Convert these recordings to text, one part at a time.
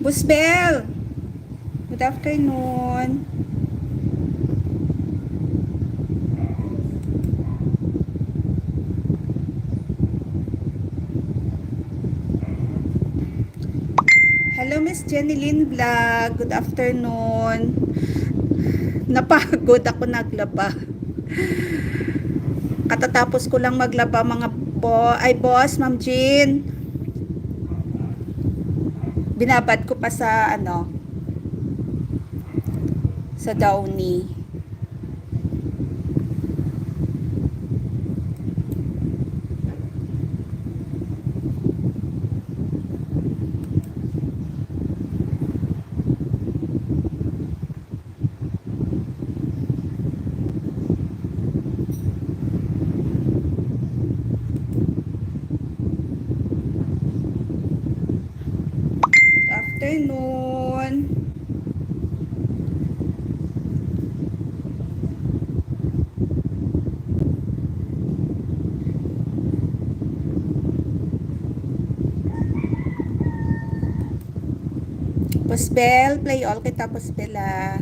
Busbel! Good afternoon. Hello, Miss Jenilyn Vlog. Good afternoon. Napagod ako naglaba. Katatapos ko lang maglaba mga boss, Ma'am Jean. Binabad ko pa sa sa Downy. Afternoon. Pusbel, play all kita Pusbel ah.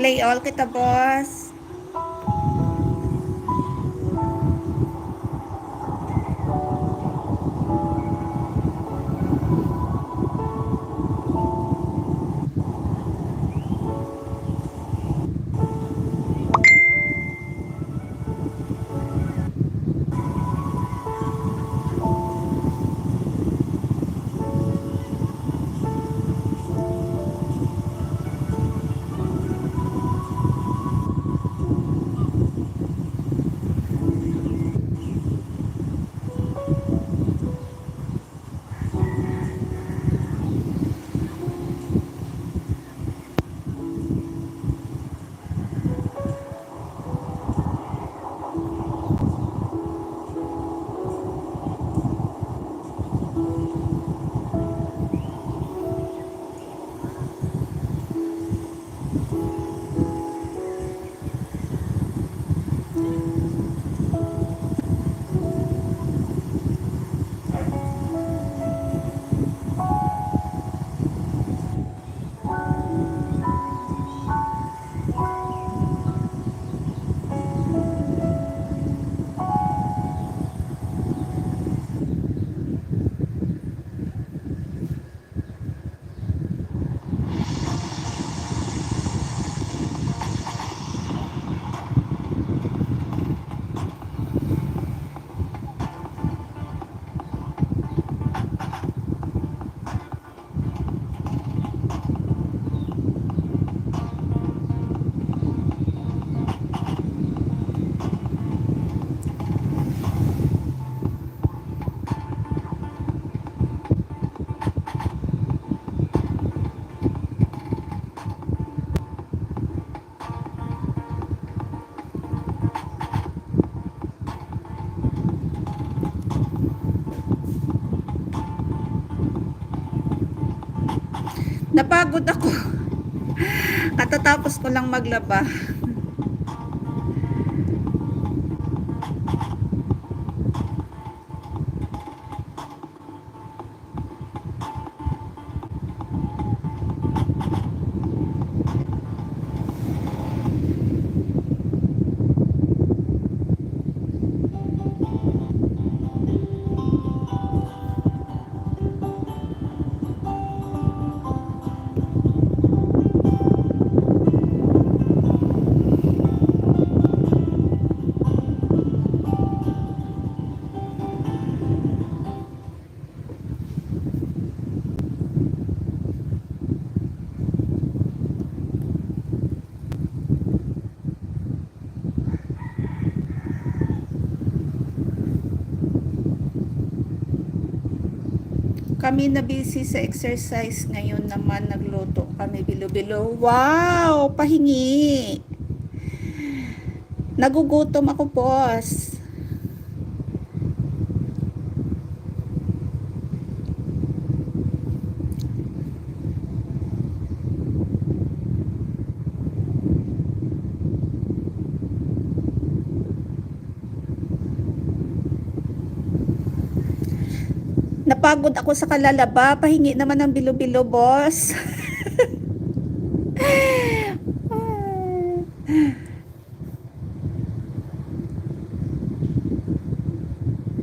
Play all kita, boss. Napagod ako. Katatapos ko lang maglaba. Kami na busy sa exercise ngayon naman, nagluto kami bilo-bilo. Wow, pahingi. Nagugutom ako, boss. Napagod ako sa kalalaba. Pahingi naman ng bilo-bilo, boss.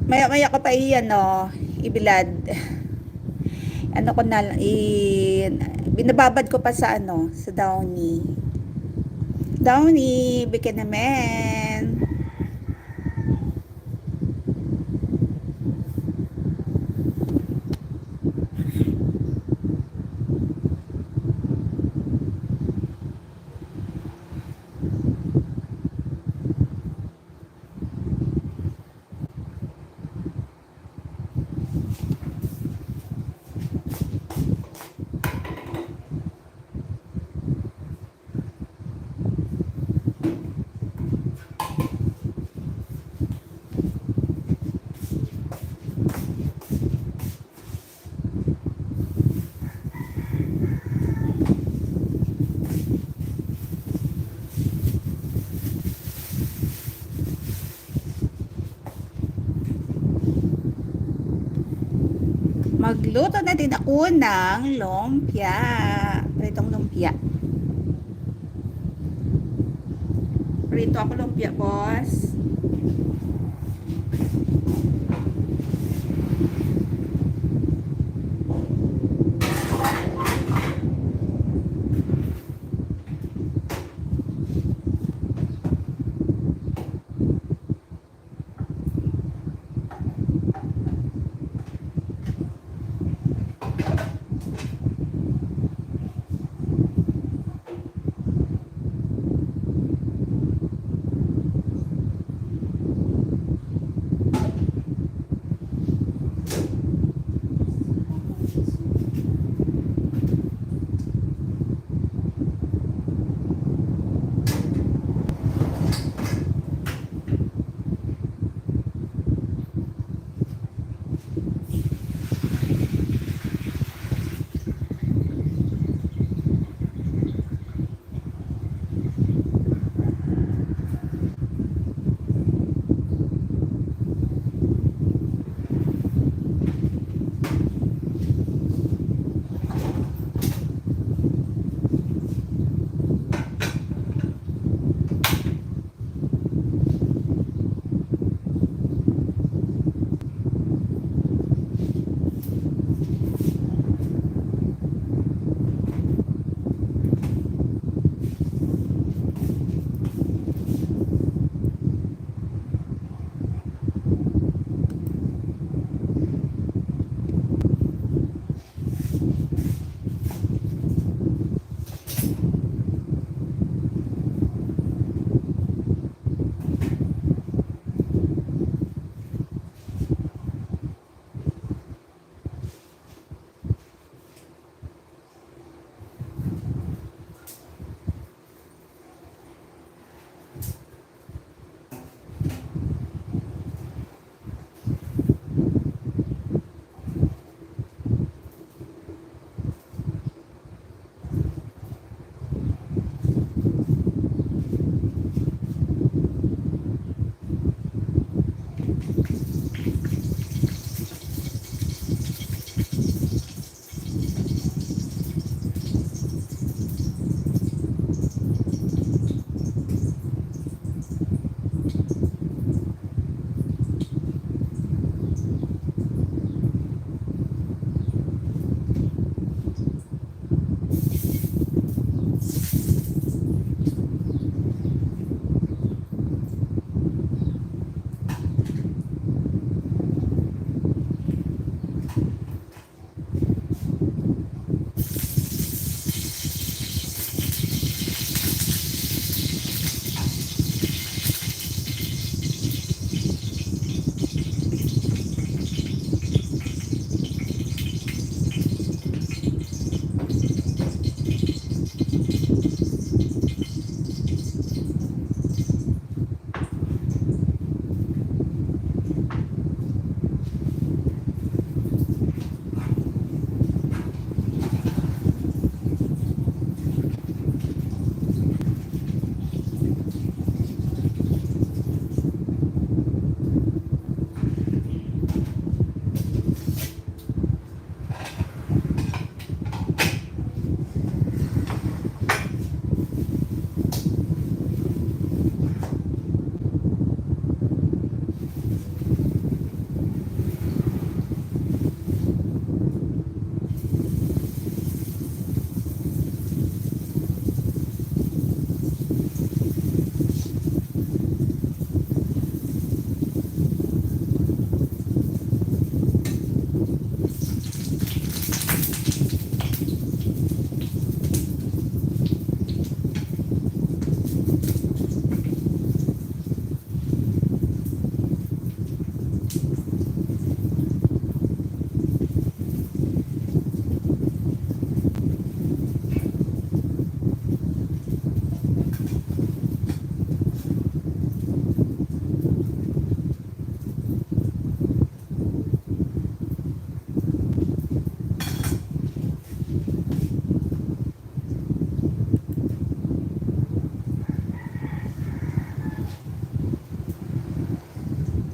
Maya-maya ko pa iyan, no? Ibilad. Ano ko na lang, binababad ko pa sa ano, sa Downy. Downy, bikin naman. Magluto na din ako ng lumpia. Pritong lumpia. Prito ako lumpia, boss.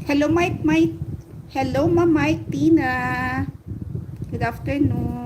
Hello, Mike. Hello, Mike Tina. Good afternoon.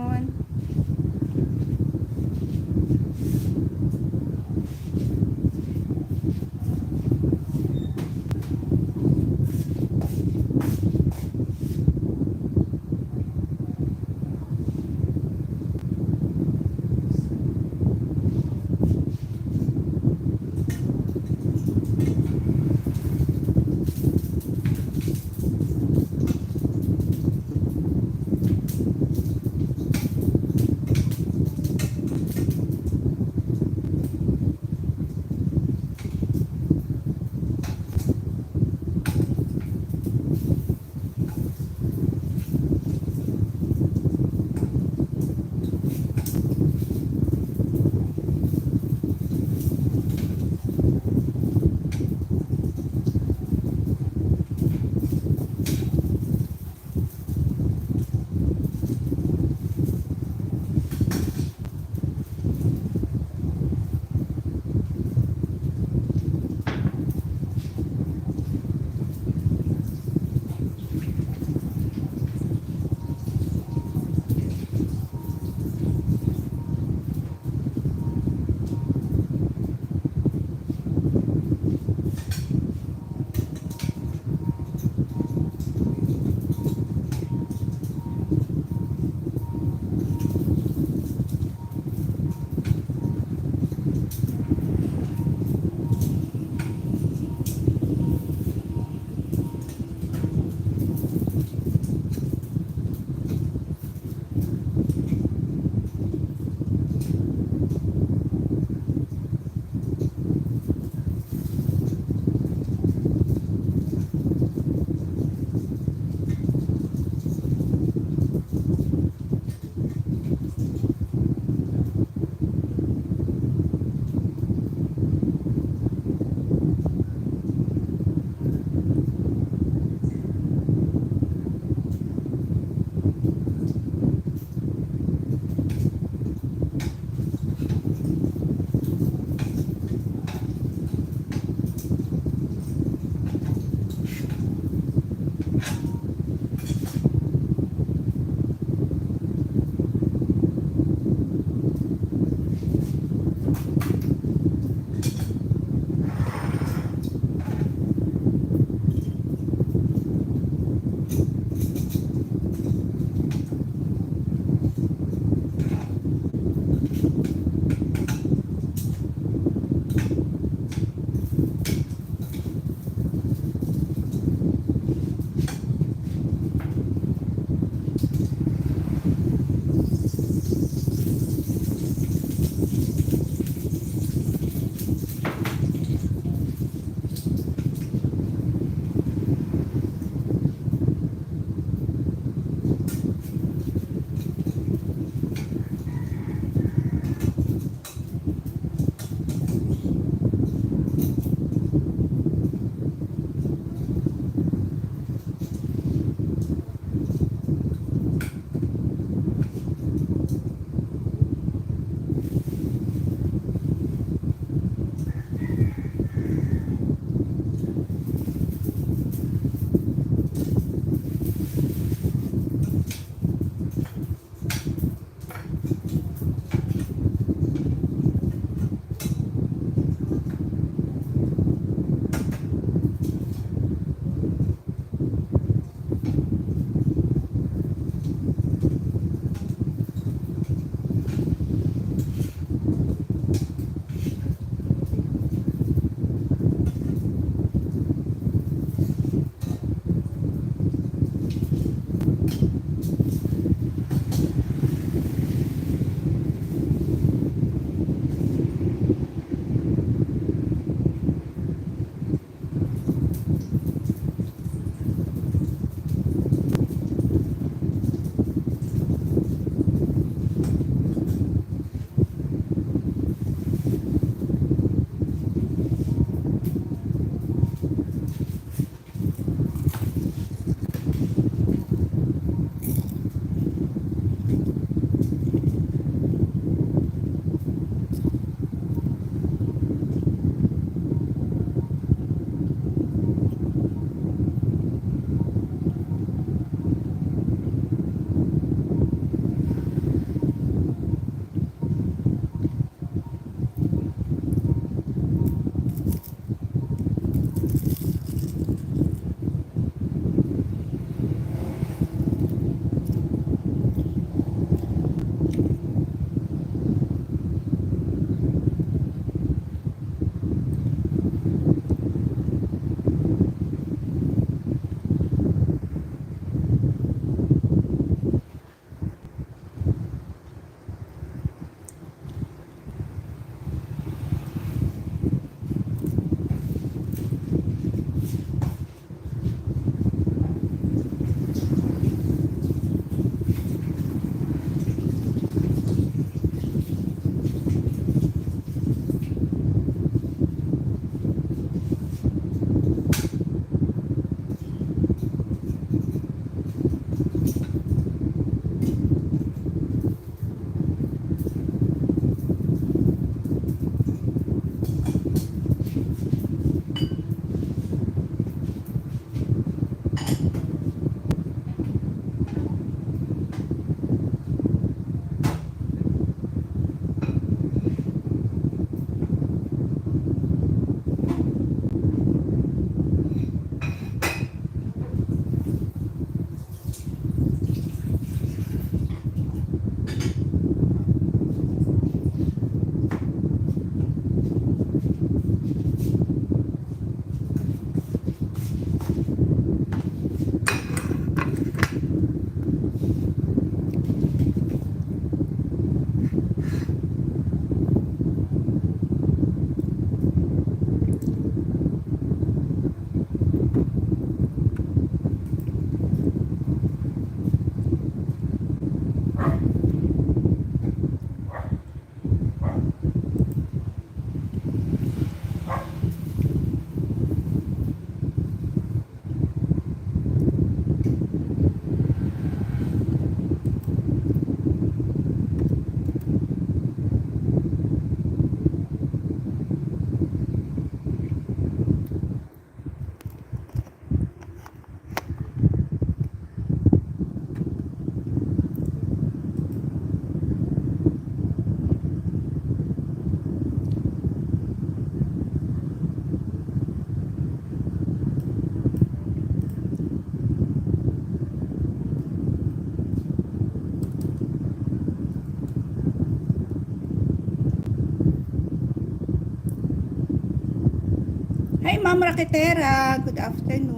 Hi, Ma'am Raketera. Good afternoon.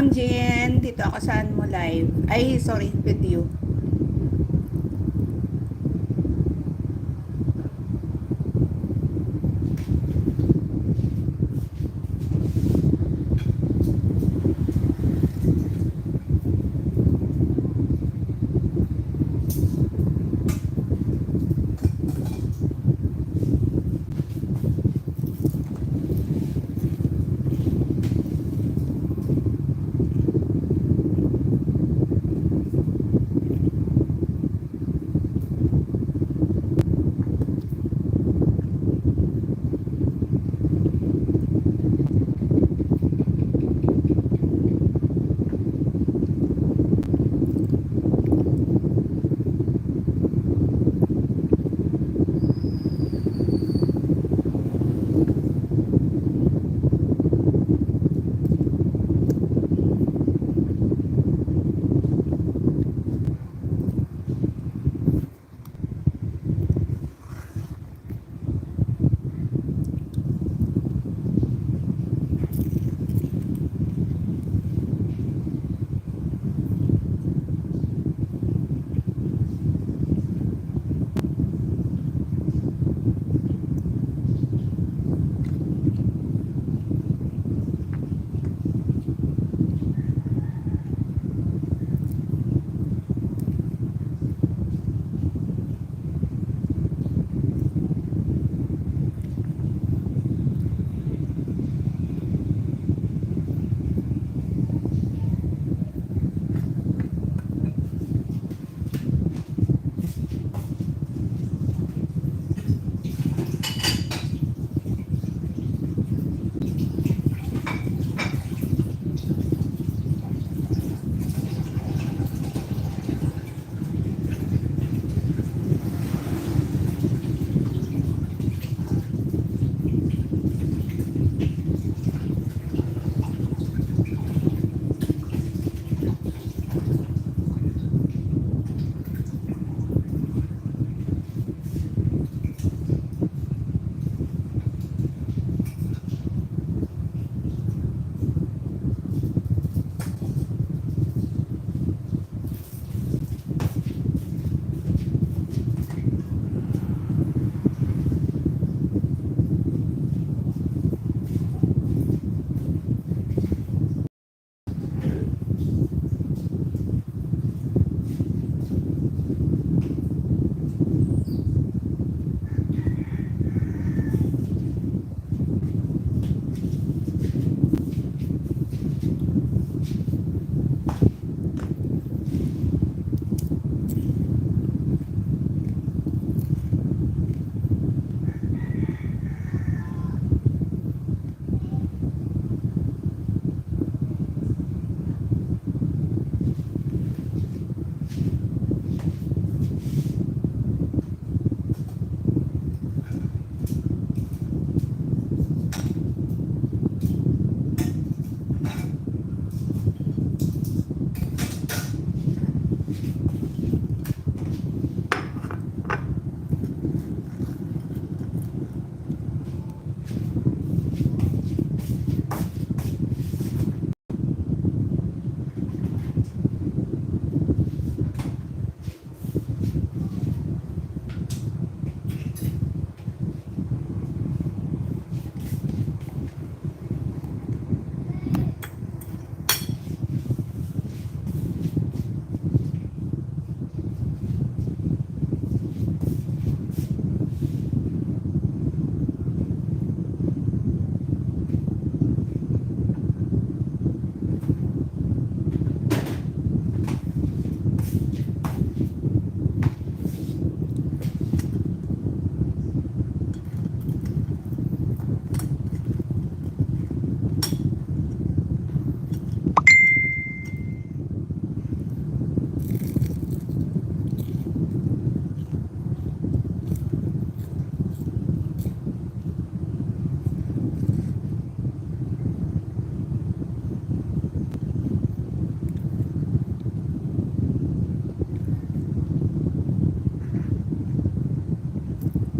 Ma'am Jen, dito ako sa mo live. Ay, sorry, video.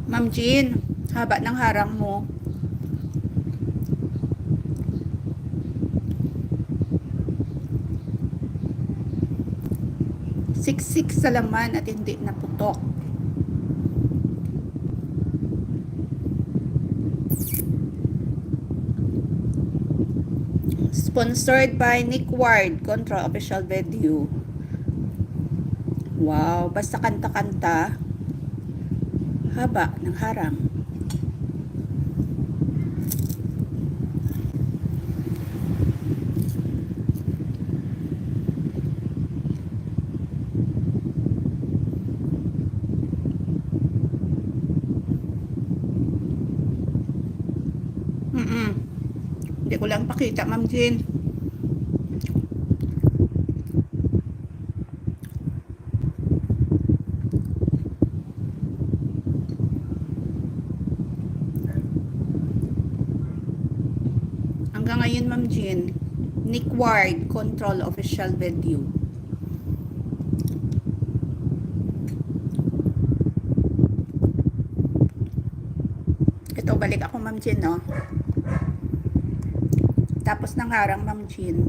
Ma'am Jean, haba ng harang mo. Siksik sa laman at hindi naputok. Sponsored by Nick Ward, Control Official Video. Wow, basta kanta-kanta. Haba ng harang. Hindi ko lang pakita, Ma'am Jean. Hanggang ngayon, Ma'am Jean, Nick Ward, Control Official Video. Ito, balik ako, Ma'am Jean, no? Tapos ng harang, Ma'am Jean.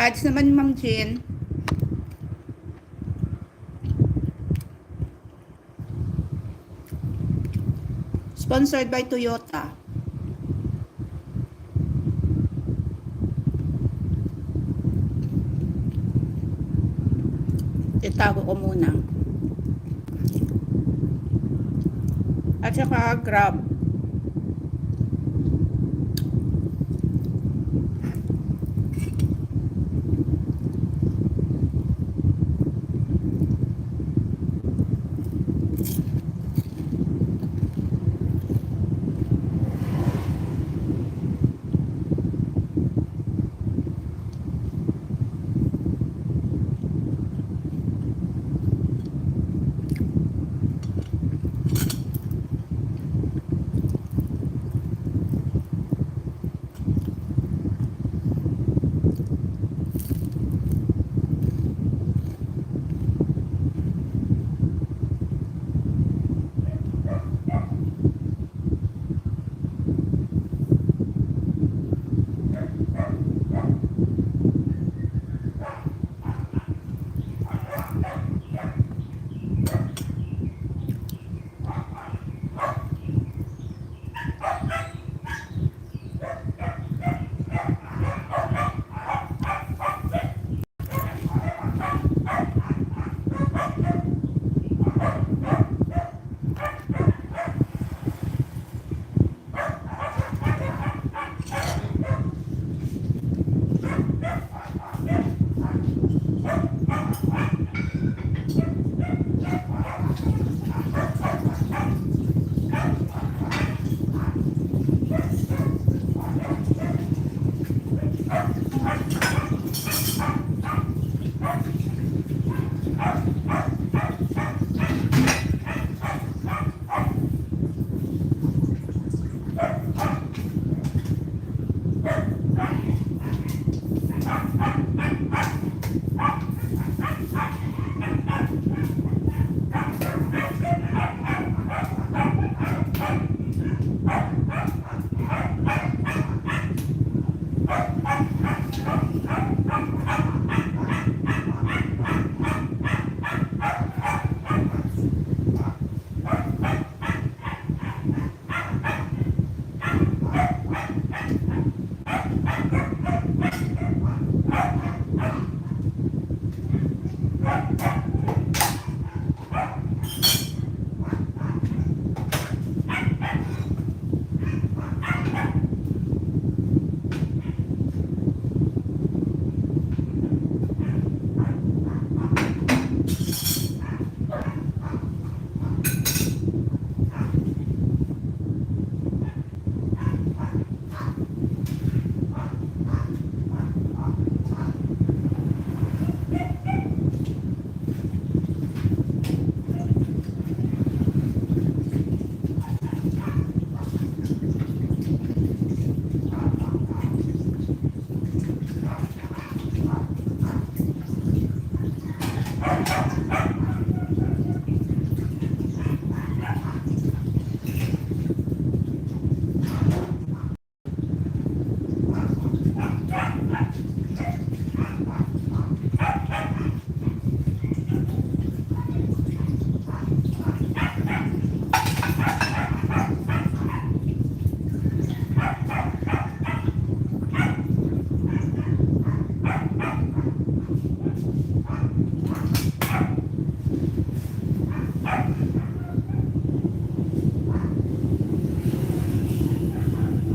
Ads naman, Ma'am Jean. Sponsored by Toyota. Itago ko muna. At saka Grab.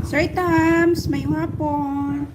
Sir Tams, may hapon.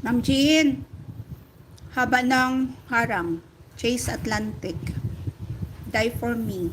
Ma'am Jean, haba ng harang. Chase Atlantic. Die for me.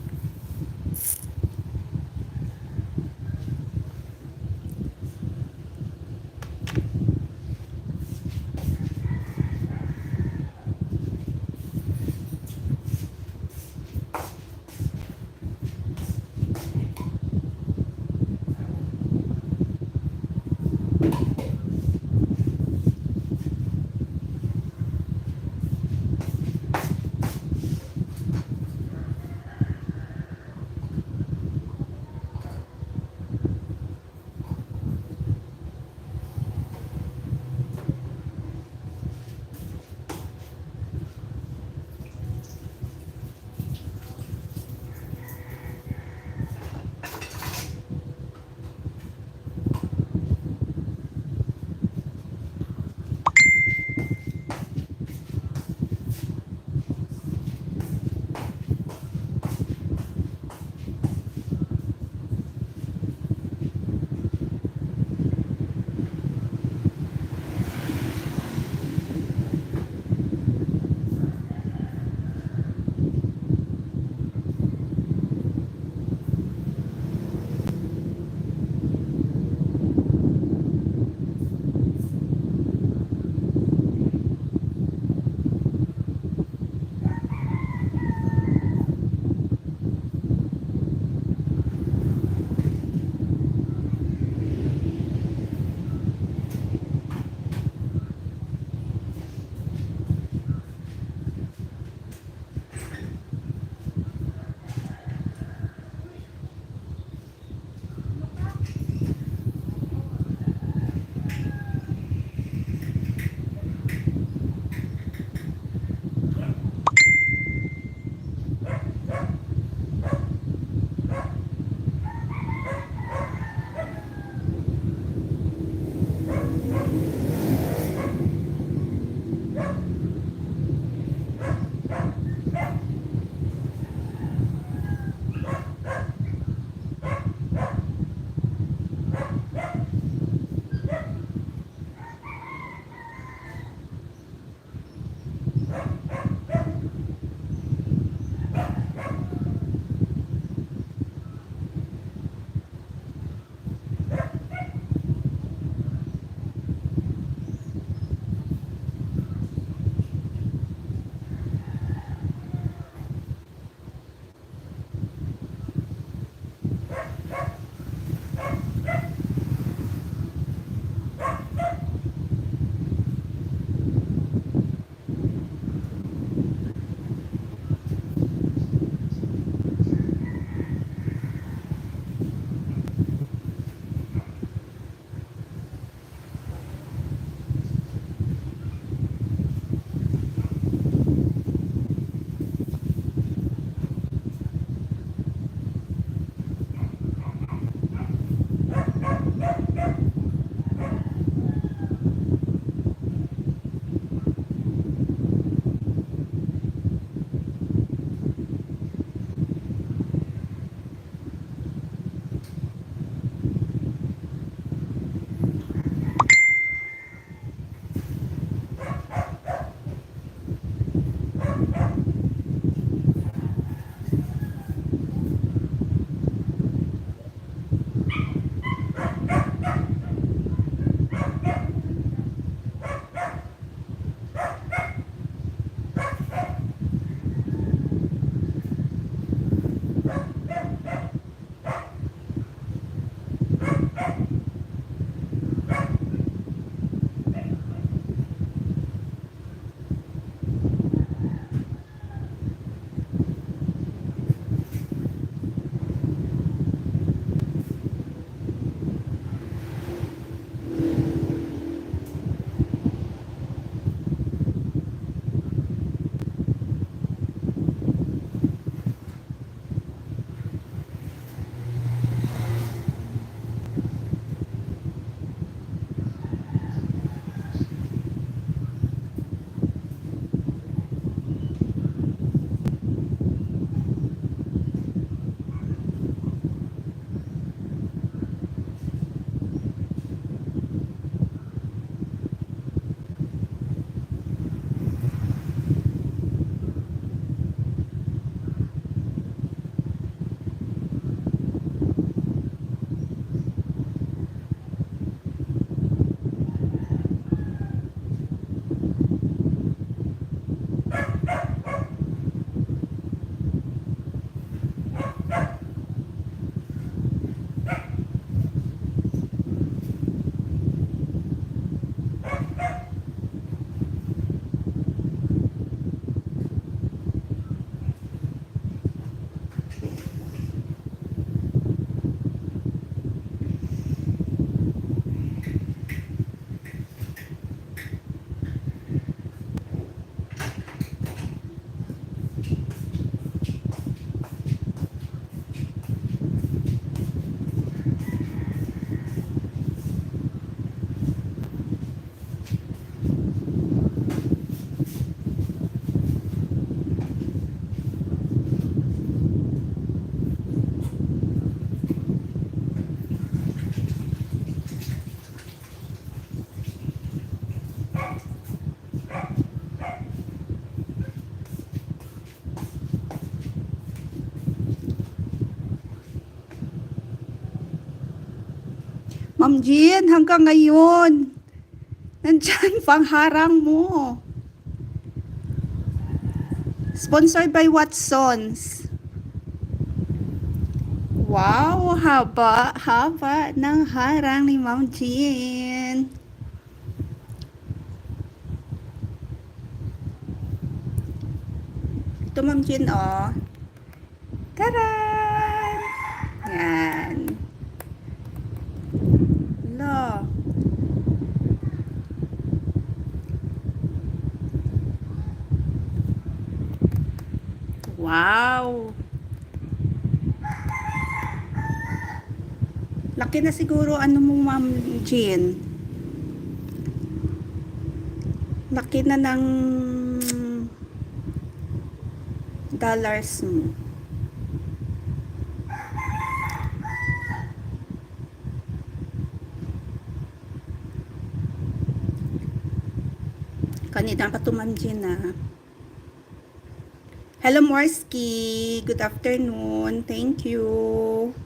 Ma'am Jean, hanggang ngayon, nandyan pang harang mo. Sponsored by Watsons. Wow, haba ng harang ni Ma'am Jean. Ito Ma'am Jean, oh. Taran! Yan. Lo. Wow. Laki na siguro ano mo Ma'am Jean. Laki na ng dollars mo. Kanina pa to Ma'am Jean ah. Hello Morski, good afternoon. Thank you.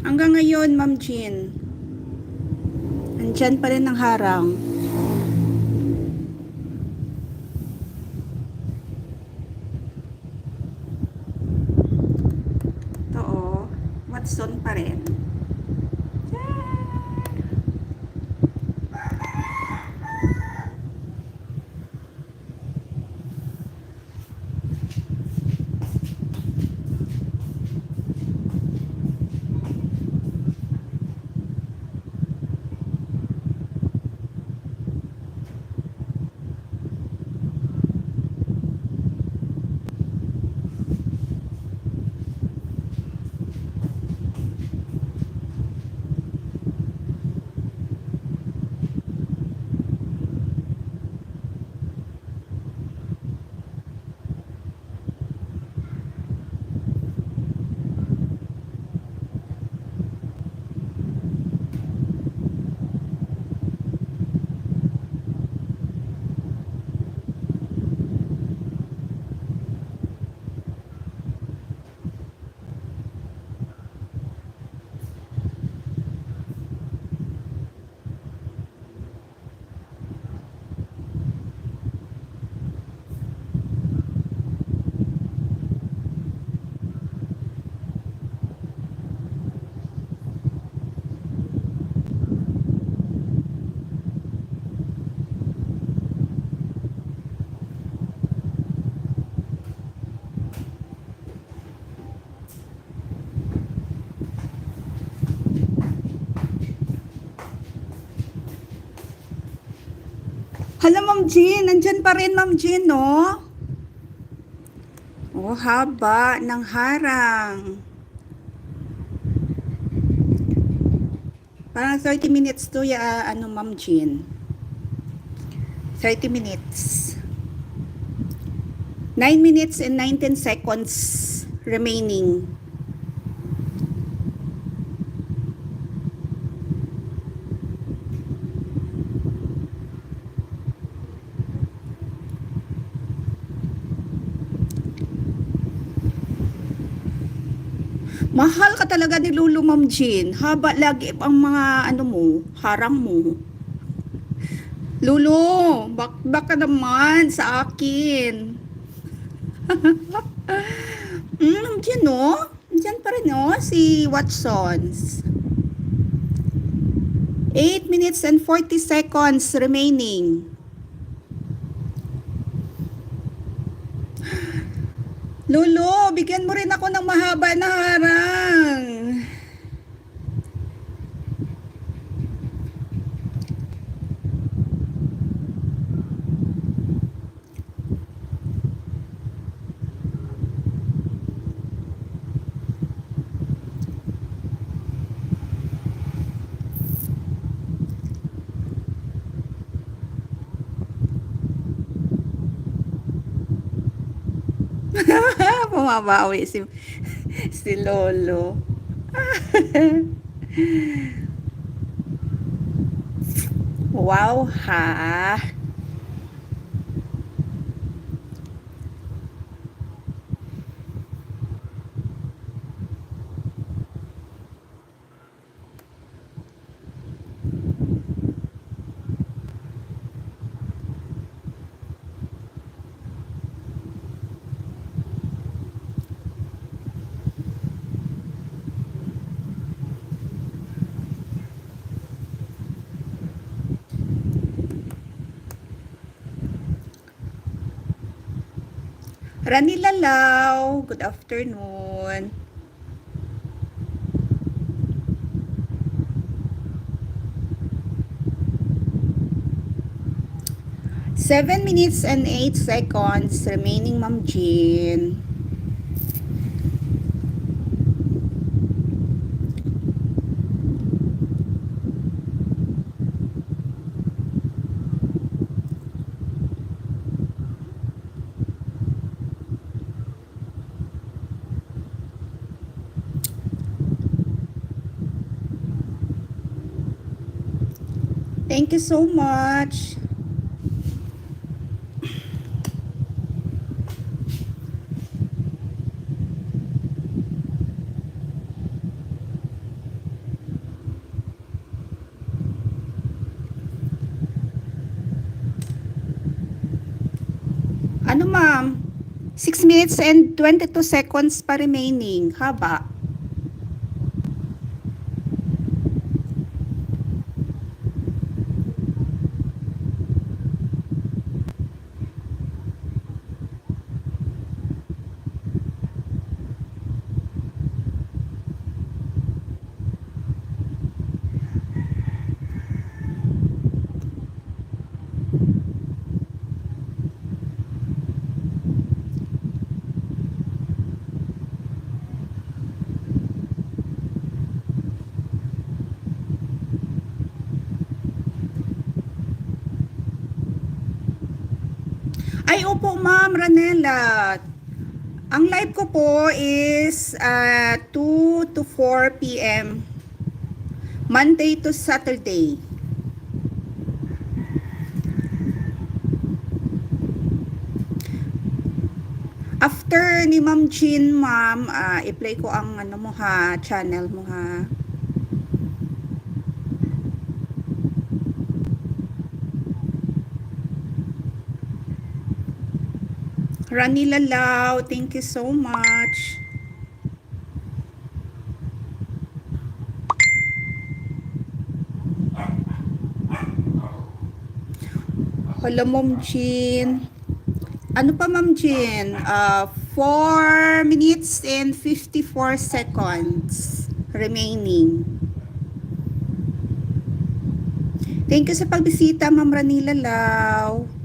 Hanggang ngayon, Ma'am Jean, andyan pa rin ang harang. Ito oh, Watson pa rin. Hala Ma'am Jean, nandyan pa rin Ma'am Jean, no? Oh, haba ng harang. Parang 30 minutes to ya, ano Ma'am Jean. 30 minutes. 9 minutes and 19 seconds remaining. Mahal ka talaga ni Lulu Ma'am Jean. Haba lagi ang mga ano mo, harang mo. Lulu, baka naman sa akin. Ma'am Jean, no? Diyan pa rin, no? Si Watsons. 8 minutes and 40 seconds remaining. Lolo, bigyan mo rin ako ng mahaba na harang. Bumabawi si Lolo. Wow, ha? Rani Lalaw, good afternoon. Seven minutes and 8 seconds remaining, Ma'am Jean. Thank you so much. Ano, ma'am? 6 minutes and 22 seconds pa remaining. Haba. Ay, opo, ma'am Ranela. Ang live ko po is 2 to 4 p.m. Monday to Saturday. After ni Ma'am Jean, ma'am, i-play ko ang ano mo ha, channel mo ha. Rani Lalaw, thank you so much. Hello, Ma'am Jean. Ano pa, Ma'am Jean? 4 minutes and 54 seconds remaining. Thank you sa pagbisita, Ma'am Rani Lalaw.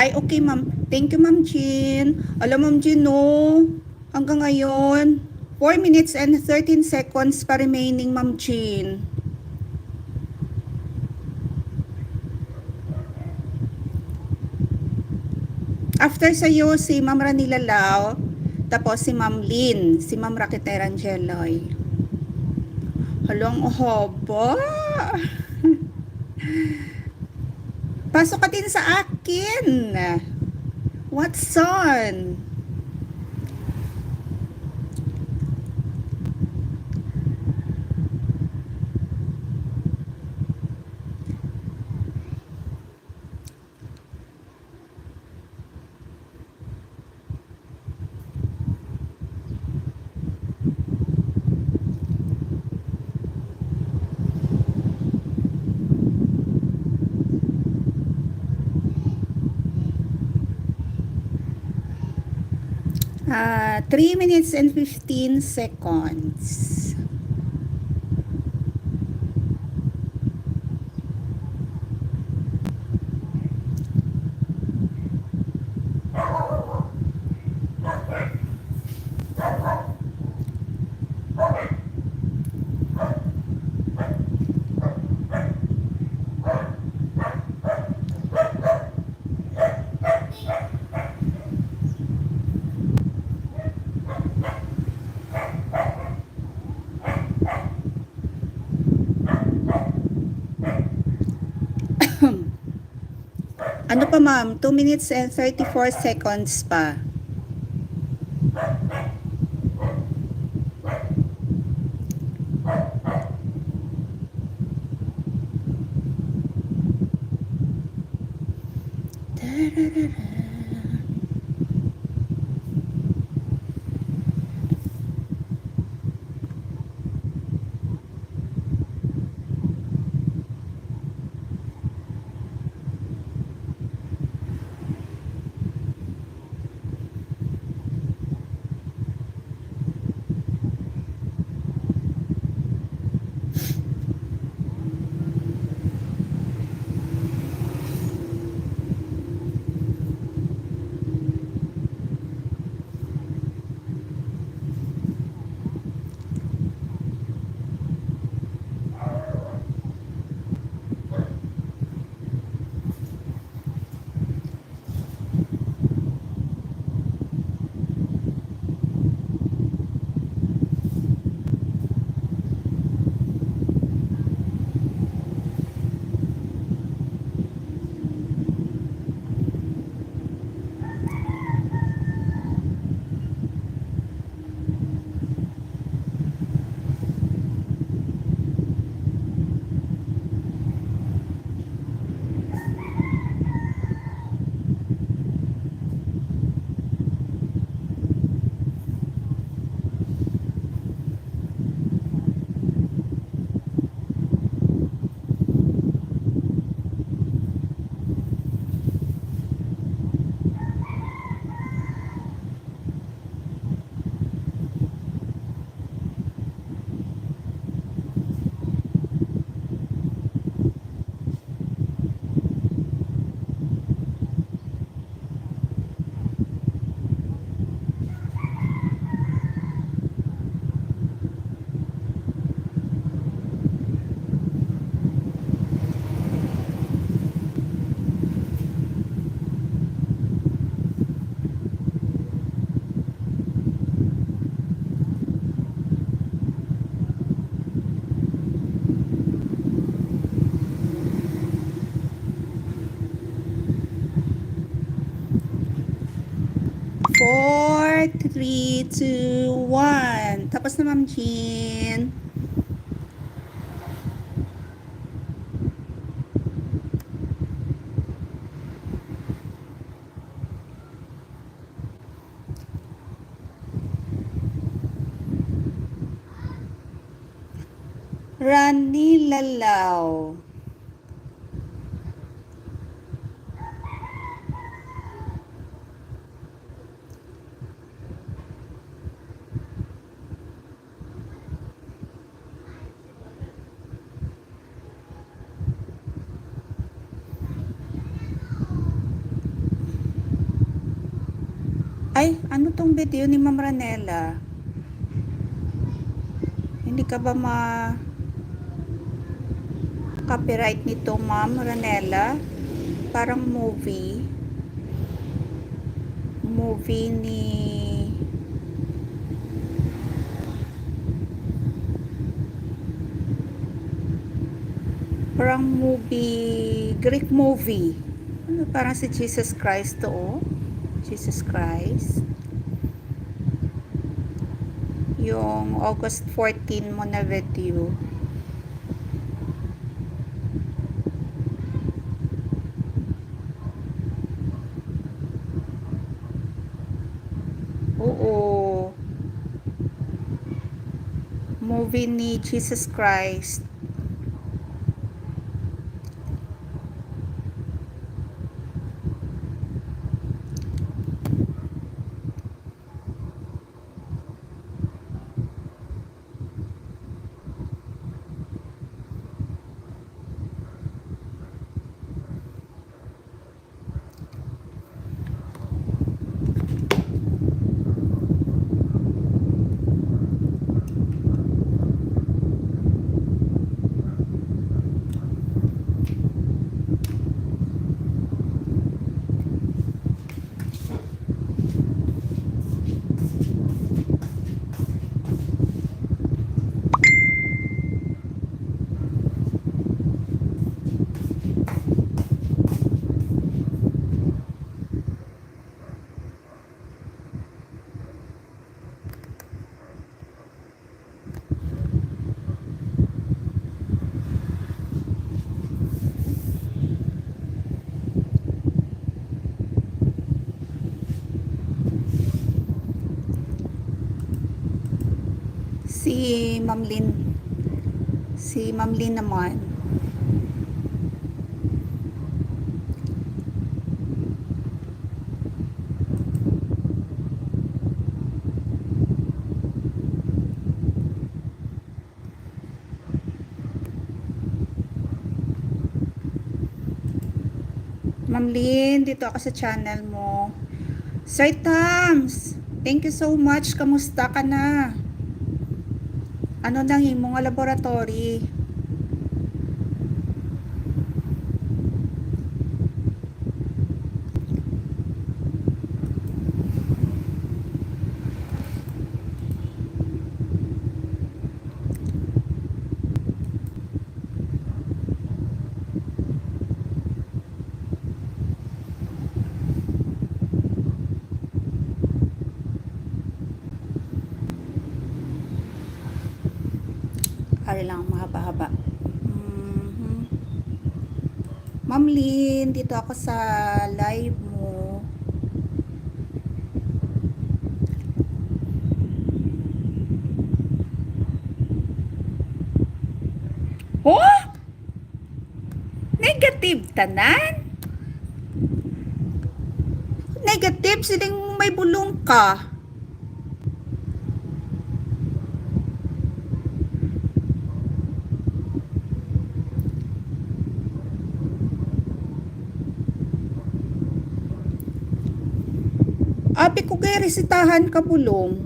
Ay, okay, ma'am. Thank you, Ma'am Jean. Alam, Ma'am Jean, no? Hanggang ngayon, 4 minutes and 13 seconds pa remaining, Ma'am Jean. After sa'yo, si Ma'am Ranila Lau, tapos si Ma'am Lynn, si Ma'am Rakiter Angeloy. Halong haba. Pasok ka din sa akin. What's on? Uh, 3 minutes and 15 seconds. Ano pa ma'am? 2 minutes and 34 seconds pa. Four, three, two, one. Tapos na Ma'am Jean. Rani Lalaw. Ay, ano tong video ni Ma'am Ranela? Hindi ka ba copyright nito Ma'am Ranela? Parang movie ni parang movie, Greek movie. Ano, parang si Jesus Christ to, oh. Jesus Christ. Yung August 14 mo na video. Oo. Movie ni Jesus Christ. Si Ma'am Lynn. Si Ma'am Lynn naman. Ma'am Lynn, dito ako sa channel mo. Sir Tams, thank you so much. Kamusta ka na? Ano nang imong laboratory? Ari lang, mahaba-haba. Ma'am Lynn, dito ako sa live mo. Oh! Negative tanan? Negative, siling may bulong ka. Abi ko kay resitahan ka bulong.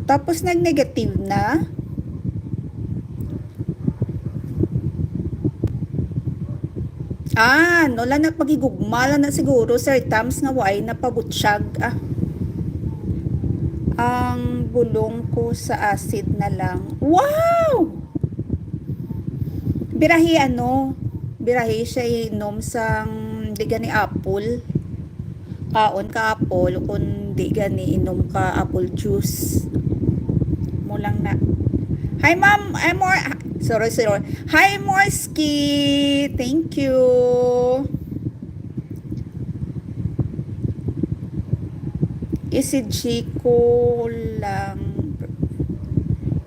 Tapos nag-negative na. Wala na pagigugmala na siguro, Sir Tams, nga way na pabutsyag. Ang bulong ko sa acid na lang. Wow! Birahi siya inom sang di gani apple. Kaon ka apple, kung di gani inom ka apple juice. Mulang na. Hi ma'am, sorry. Hi Morski, thank you. ECG ko lang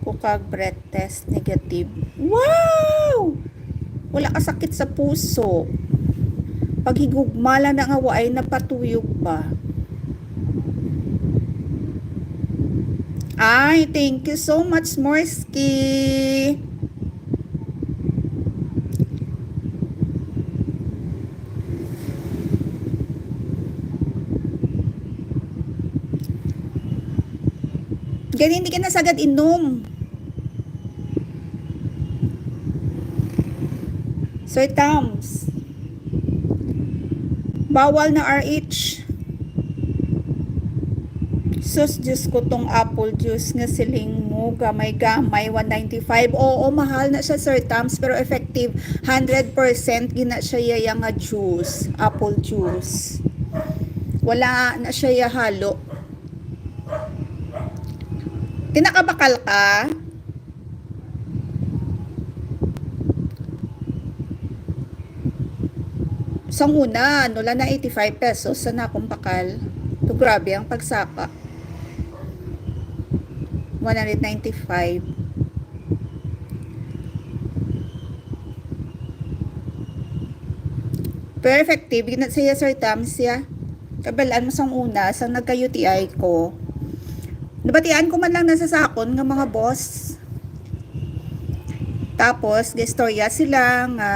ko kag breath test negative. Wow! Wala ka sakit sa puso. Paghigugmala na nga ay napatuyog pa. Ay, thank you so much, Morski. Ganyan, hindi ka na sagad inom. Sir Tams, bawal na RH. Sus, Diyos ko tong apple juice nga siling mo, gamay-gamay, 195. Oo, mahal na siya, Sir Tams, pero effective, 100% gina siya yaya nga juice, apple juice. Wala na siya halo. Tinakabakal ka? Sa una, wala na 85 pesos sa nakong bakal. To grabe ang pagsaka. 195. Pero effective, ginat siya, Sir Tams, ya. Kabalaan mo sang una, sang nagka-UTI ko. Nabatian ko man lang nasa sakon ng mga boss. Tapos, gestorya sila nga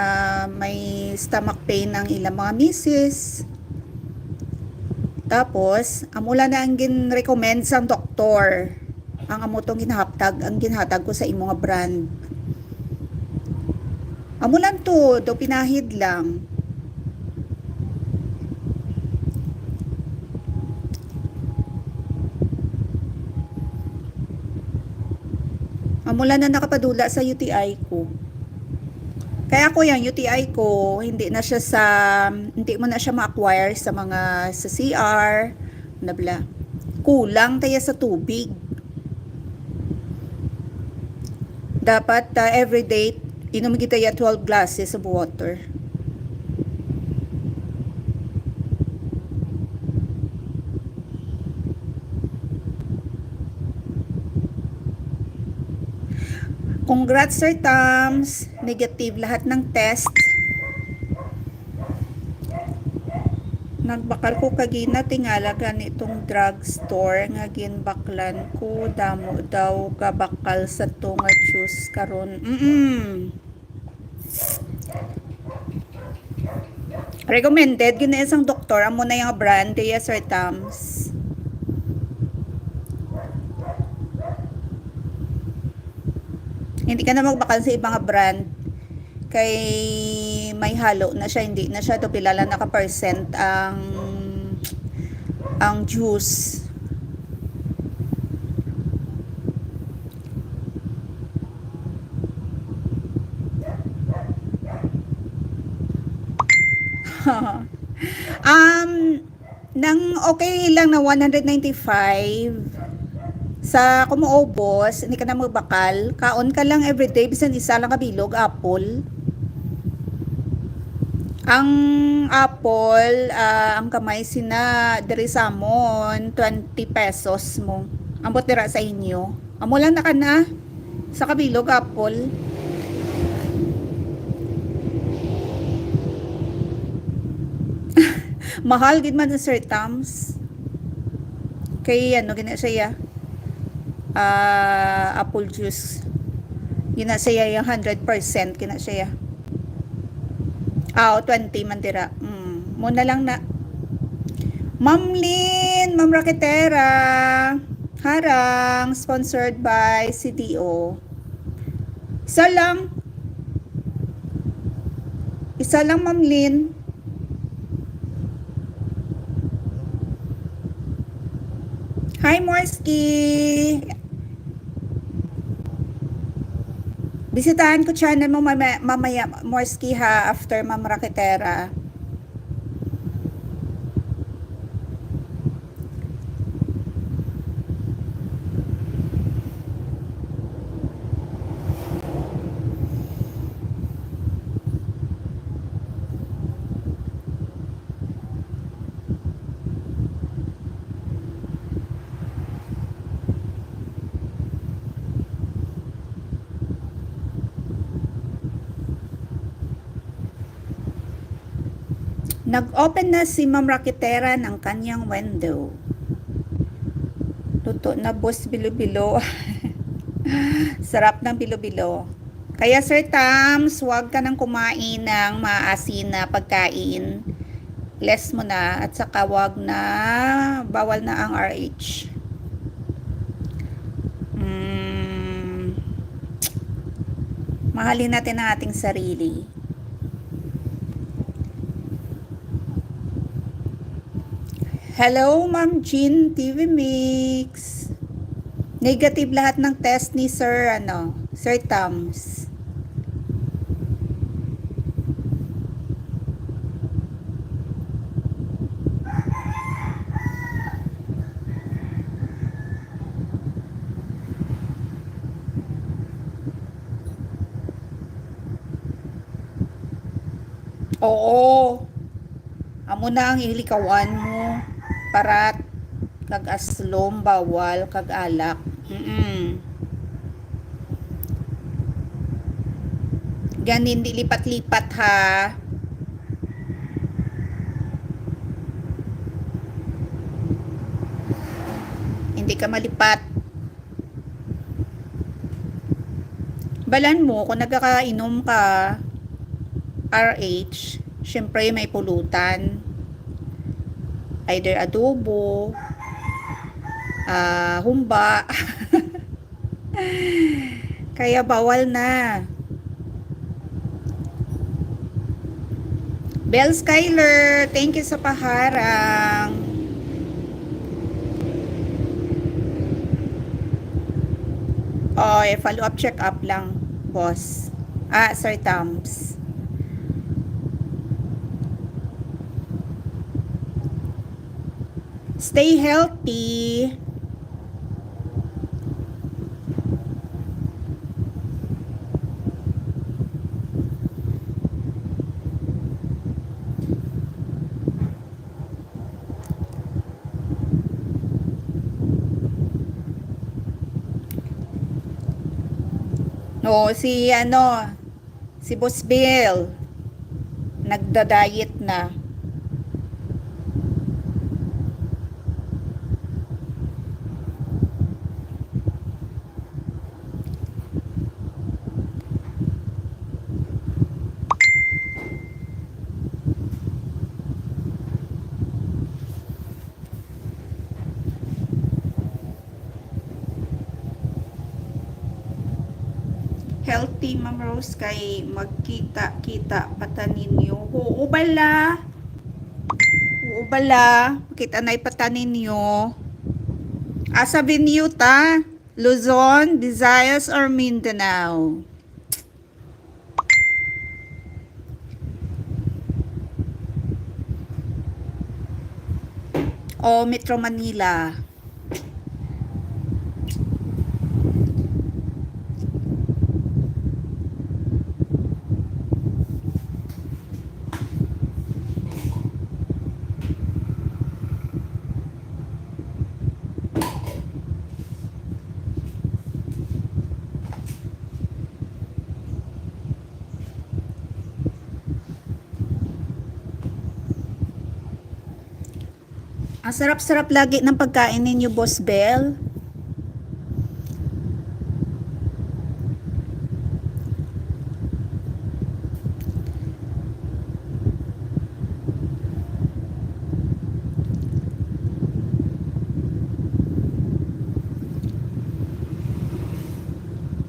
may stomach pain ng ilang mga misis. Tapos, amula na ang gin-recommend sa doktor. Ang amutong ginhatag ko sa imo nga brand. Amulan to, do pinahid lang. Amula na nakapadula sa UTI ko. Kaya ko yung UTI ko, hindi mo na siya ma-acquire sa mga sa CR, bla. Kulang tayo sa tubig. Dapat everyday inom kita ya 12 glasses of water. Congrats, Sir Tams. Negative lahat ng test. Nagbakal ko kagina tingala ganitong drugstore nga ginbaklan ko damo daw gabakal sa to nga juice karon. Recommended gina isang doktor amo na yung brand kaya Sir Tams. Hindi ka na magbakal sa ibang brand kay may halo na siya, hindi na siya to pilala naka-percent ang juice. Nang okay lang na 195 sa kumuobos, hindi ka na magbakal, kaon ka lang everyday, bisan isa lang kabilog, apple. Ang apple, ang kamay sina diri samon, 20 pesos mo. Ambot dira sa inyo. Amo lang na ka na sa kabilog, apple. Mahal gid man sa Sir Tams. Kay ano gina siya apple juice gina siya yung 100% gina siya 20 man tira muna lang na Ma'am Lynn, Ma'am Raketera harang sponsored by CDO isa lang Ma'am Lynn. Hi Morski. Bisitahan ko channel mo mamaya Morski ha after Ma'am Raketera. Nag-open na si Ma'am Raketera ng kanyang window. Luto na boss bilo-bilo. Sarap ng bilo-bilo. Kaya Sir Tams, huwag ka nang kumain ng maasin na pagkain. Less mo na at saka wag na, bawal na ang RH. Mahalin natin ang ating sarili. Hello, Ma'am Jean TV Mix. Negative lahat ng test ni Sir Tams. Oo. Amo na ang ilikawan mo. Parat kag aslom bawal kag alak. Ganin di lipat-lipat ha. Hindi ka malipat. Balan mo kung nagkakainom ka RH, syempre may pulutan. Either adobo, humba. Kaya bawal na. Bell Skyler, thank you sa paharang. Follow up check up lang, boss. Sir Tams. Stay healthy. O, si Boss Bill, nagda-diet na. Healthy, Ma'am Rose, kay magkita-kita pata ninyo. Oo bala. Oo bala. Makita na ipata ninyo. Asa venue ta? Luzon, Visayas, or Mindanao? O Metro Manila? Ang sarap-sarap lagi ng pagkain ninyo, Boss Bell.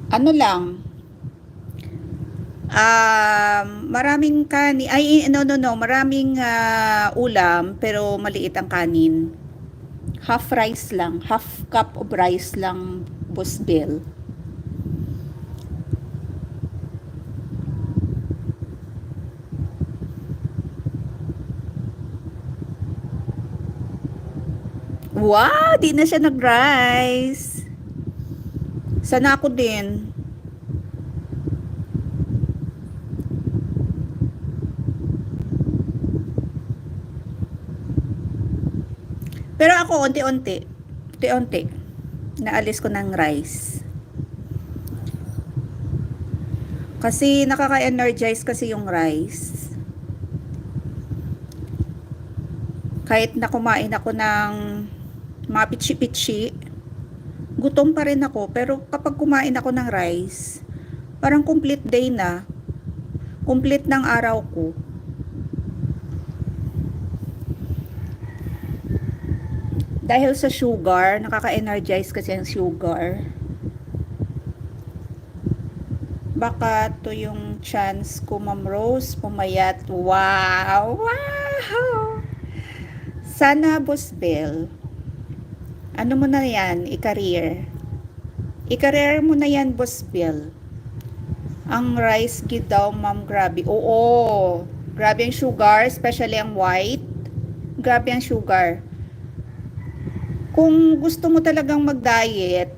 Ano lang, maraming kanin, maraming ulam, pero maliit ang kanin. Half rice lang, half cup of rice lang, Boss Bill. Wow, di na siya nag-rice. Sana ako din. Pero ako, unti-unti, naalis ko ng rice. Kasi nakaka-energize kasi yung rice. Kahit na kumain ako ng mga pitsi-pitsi, gutom pa rin ako. Pero kapag kumain ako ng rice, parang complete day na. Complete ng araw ko. Dahil sa sugar, nakaka-energize kasi ang sugar. Baka to yung chance ko, Ma'am Rose, pumayat. Wow! Wow! Sana, Boss Bell, ano mo na yan, i-career. I-career mo na yan, Boss Bell. Ang rice gid daw, Ma'am, grabe. Oo, grabe ang sugar, especially ang white. Grabe ang sugar. Kung gusto mo talagang mag-diet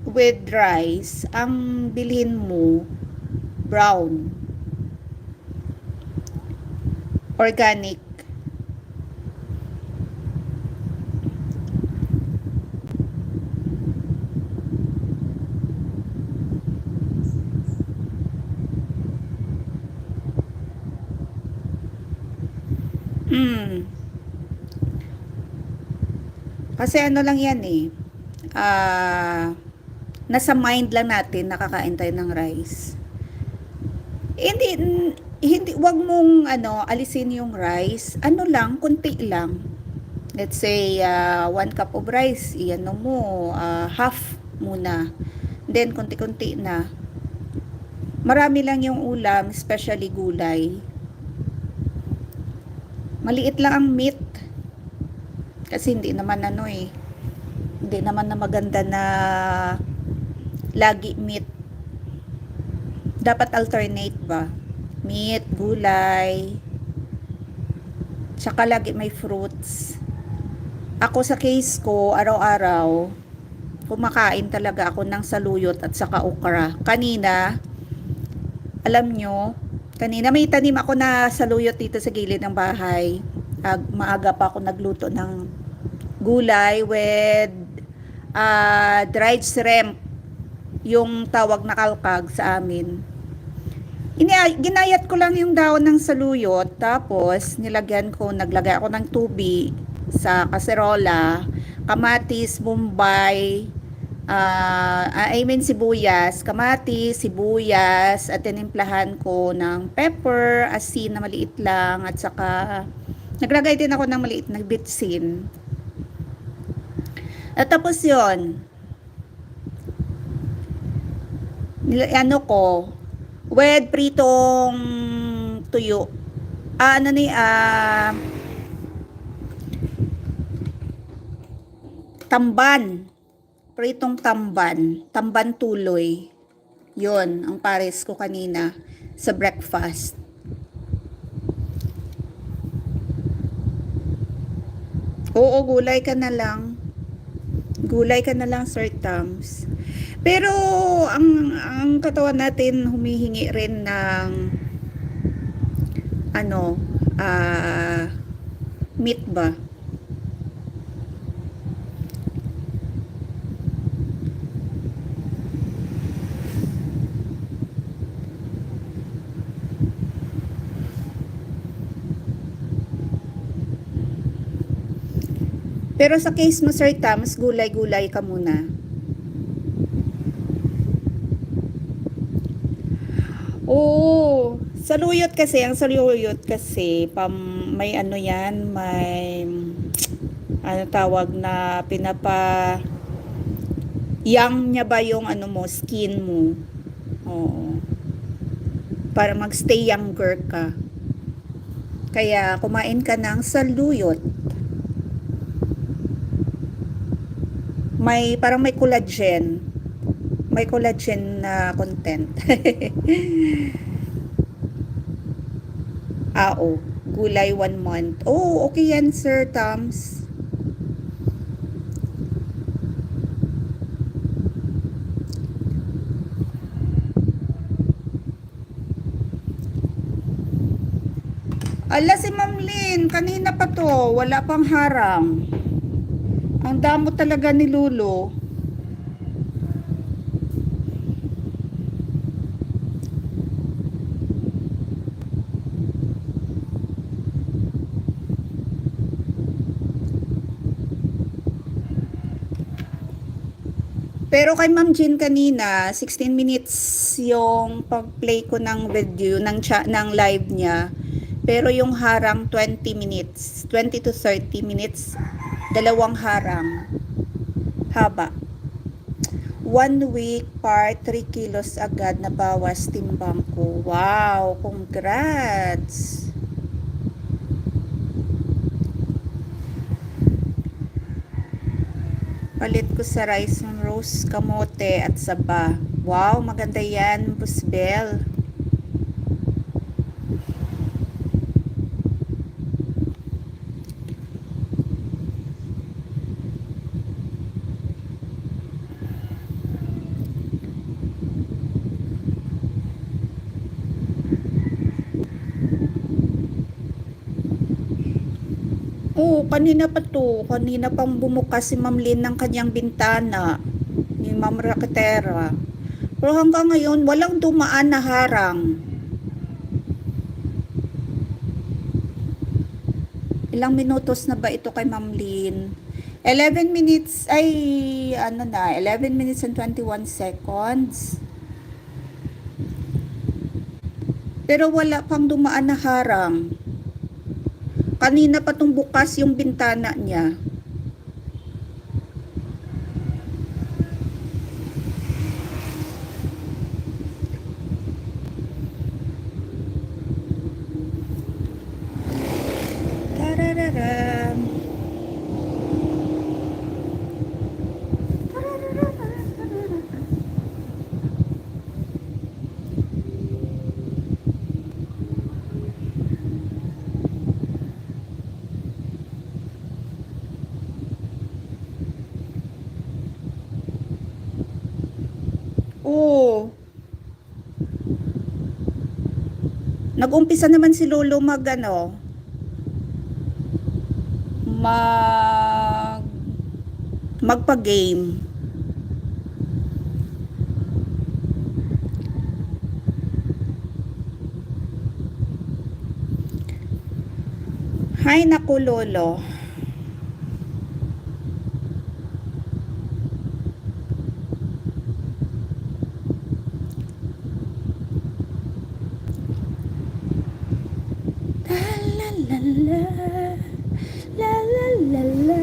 with rice, ang bilhin mo brown, organic. Mm. Kasi ano lang yan eh. Nasa mind lang natin nakakain tayo ng rice. Hindi hindi wag mong alisin yung rice. Ano lang, konti lang. Let's say 1 cup of rice, iyan mo half muna. Then konti-konti na. Marami lang yung ulam, especially gulay. Maliit lang ang meat. Kasi hindi naman hindi naman na maganda na lagi meat. Dapat alternate ba? Meat, gulay, tsaka lagi may fruits. Ako sa case ko, araw-araw, kumakain talaga ako ng saluyot at saka okra. Kanina, alam nyo, kanina may tanim ako na saluyot dito sa gilid ng bahay. Maaga pa ako nagluto ng gulay with dried shrimp. yung tawag na kalkag sa amin. Ginayat ko lang yung dahon ng saluyot, tapos naglagay ako ng tubig sa kaserola, kamatis, bombay, sibuyas, kamatis, sibuyas, at tinimplahan ko ng pepper, asin na maliit lang, at saka naglagay din ako ng maliit na bitsin. At tapos yon, ano ko, with pritong tuyo. Tamban. Pritong tamban. Tamban tuloy. Yon ang pares ko kanina sa breakfast. Oo, gulay ka na lang. Gulay ka na lang, Sir Tams. Pero ang katawan natin humihingi rin ng ano, meat ba? Pero sa case mo, Sir Tams, gulay-gulay ka muna. Oo, ang saluyot kasi, may ano yan, may, ano tawag na, yang niya ba yung ano mo, skin mo. Oo. Para magstay younger ka. Kaya, kumain ka ng saluyot. Parang may collagen. May collagen na content. Gulay 1 month. Oh, okay yan, Sir Tams. Ala, si Ma'am Lynn, kanina pa to, wala pang harang. Ang damo talaga ni Lulo. Pero kay Ma'am Jean kanina, 16 minutes yung pag-play ko ng video, ng live niya. Pero yung harang 20 minutes, 20 to 30 minutes, dalawang harang. Haba. 1 week, part 3 kilos agad na bawas timbang ko. Wow, congrats! Palit ko sa rice ng rose, kamote at saba. Wow, maganda yan, Busbel. Oo, kanina pa to. Kanina pang bumukas si Ma'am Lynn ng kanyang bintana ni Ma'am Raketera. Pero hanggang ngayon, walang dumaan na harang. Ilang minutos na ba ito kay Ma'am Lynn? 11 minutes, 11 minutes and 21 seconds. Pero wala pang dumaan na harang. Kanina pa tong bukas yung bintana niya. Tarararam. Oo. Nag-umpisa naman si Lolo magpa-game. Hay naku, lolo. La la la la la la la.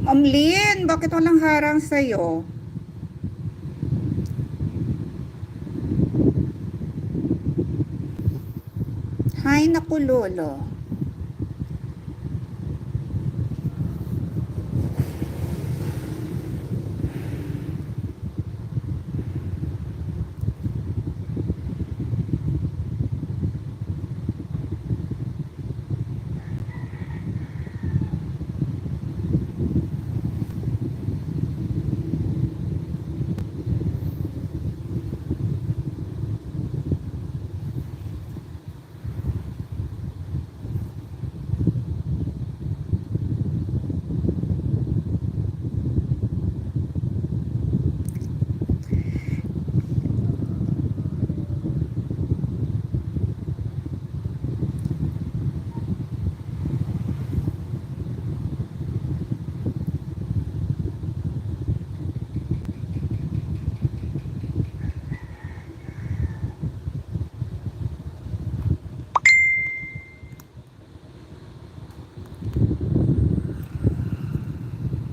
Ma'am Lynn, bakit walang harang sa'yo? Hay naku, lolo.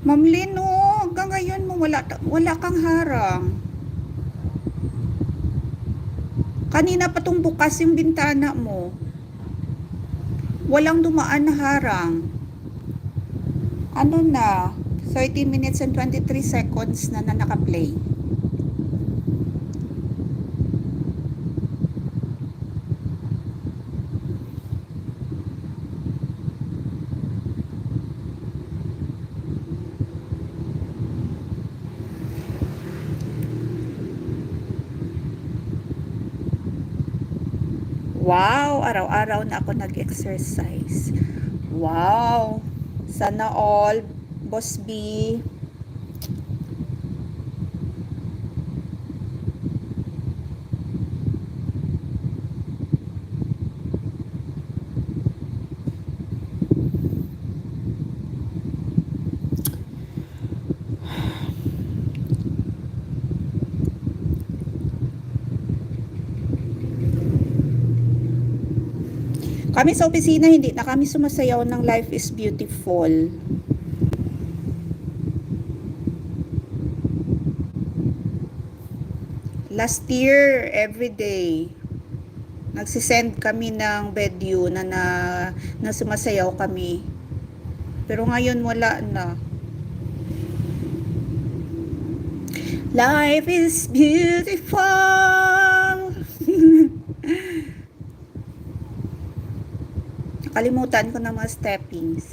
Ma'am Lynn, oh, hanggang ngayon mo wala kang harang. Kanina pa tong bukas yung bintana mo. Walang dumaan na harang. Ano na? 13 minutes and 23 seconds na naka-play. Wow, araw-araw na ako nag-exercise. Wow, sana all, Boss B. Kami sa opisina, hindi na kami sumasayaw ng Life is Beautiful. Last year, every day, nagsisend kami ng video na sumasayaw kami. Pero ngayon wala na. Life is beautiful. Nakalimutan ko na mga steppings.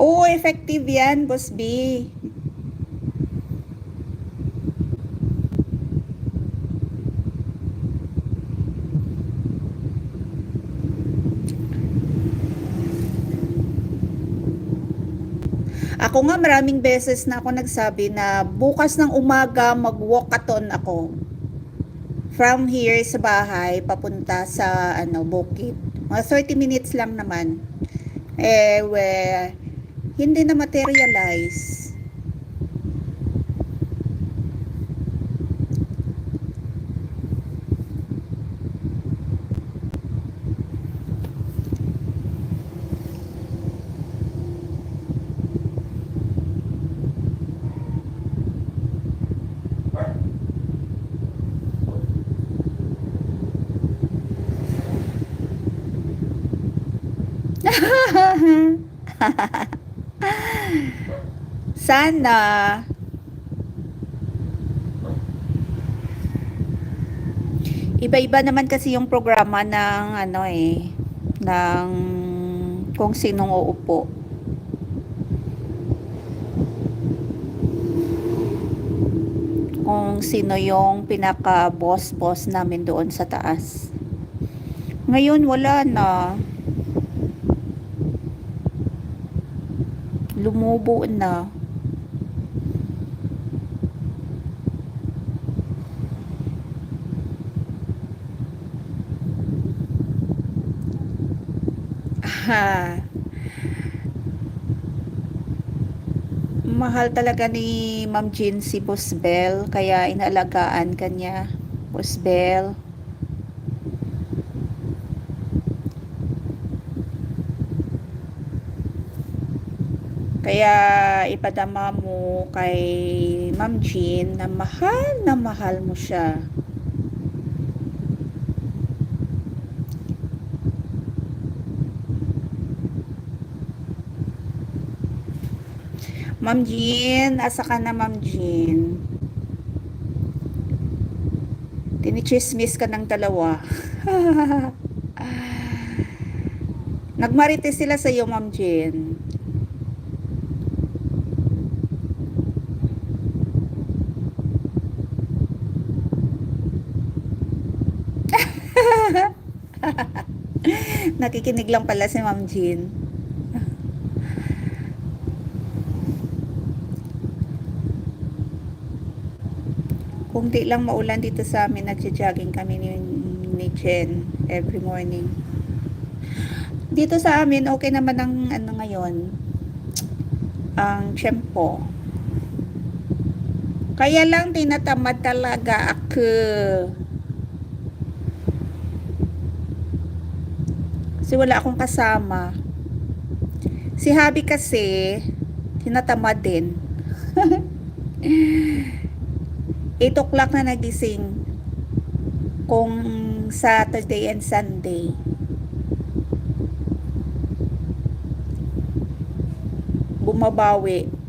Oo, effective yan, Boss B. Ako nga maraming beses na ako nagsabi na bukas ng umaga mag-walkathon ako. From here sa bahay papunta sa bukid. Mga 30 minutes lang naman. Hindi na materialize. Sana. Iba-iba naman kasi yung programa ng ng kung sinong uupo. Kung sino yung pinaka-boss namin doon sa taas. Ngayon wala na. Lumubo na. Ha. Mahal talaga ni Ma'am Jean si Boss Bell, kaya inaalagaan kanya. Boss Bell. Kaya ipadama mo kay Ma'am Jean na mahal mo siya. Ma'am Jean, asa ka na Ma'am Jean? Tinichismis ka ng dalawa. Nagmarites sila sa iyo Ma'am Jean. Nakikinig lang pala si Ma'am Jean. Kung di lang maulan dito sa amin, nagja-jogging kami ni Jen every morning. Dito sa amin, okay naman ang ngayon, ang tiyempo. Kaya lang tinatamad talaga ako. Kasi wala akong kasama. Si Habi kasi, tinatamad din. 8 o'clock na nagising kung Saturday and Sunday. Bumabawi.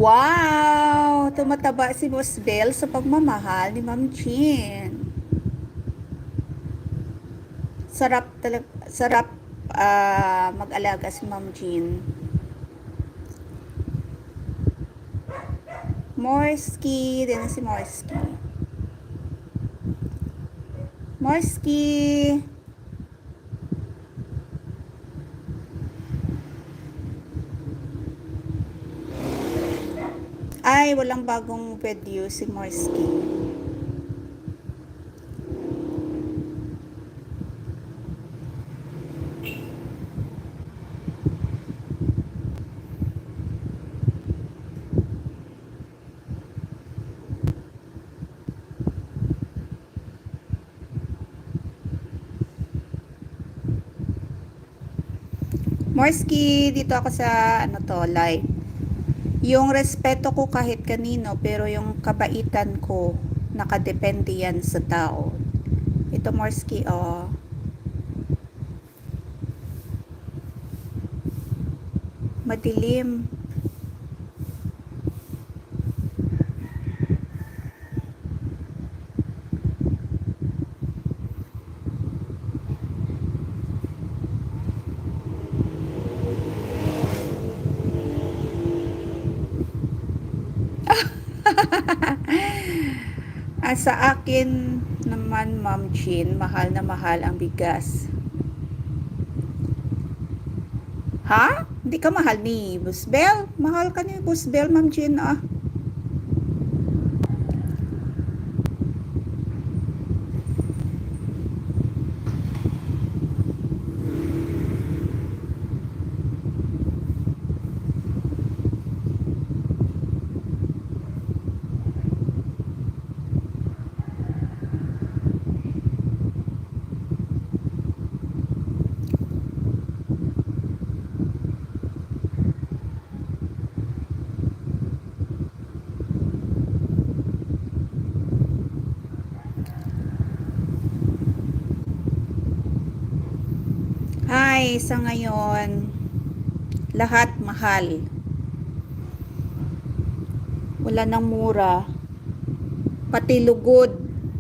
Wow! Tumataba si Boss Bell sa pagmamahal ni Ma'am Jean. Sarap talaga, sarap mag-alaga si Ma'am Jean. Morski, din si Morski. Morski! Ay, walang bagong video si Morski. Morski, dito ako sa ano to, live. Yung respeto ko kahit kanino, pero yung kabaitan ko, nakadepende yan sa tao. Ito Morski, oh. Madilim. Sa akin naman, Ma'am Jean, mahal na mahal ang bigas. Ha? Hindi ka mahal ni Boss Bell? Mahal ka ni Boss Bell, Ma'am Jean, ah. Hi, sa ngayon, lahat mahal. Wala nang mura. Pati lugod,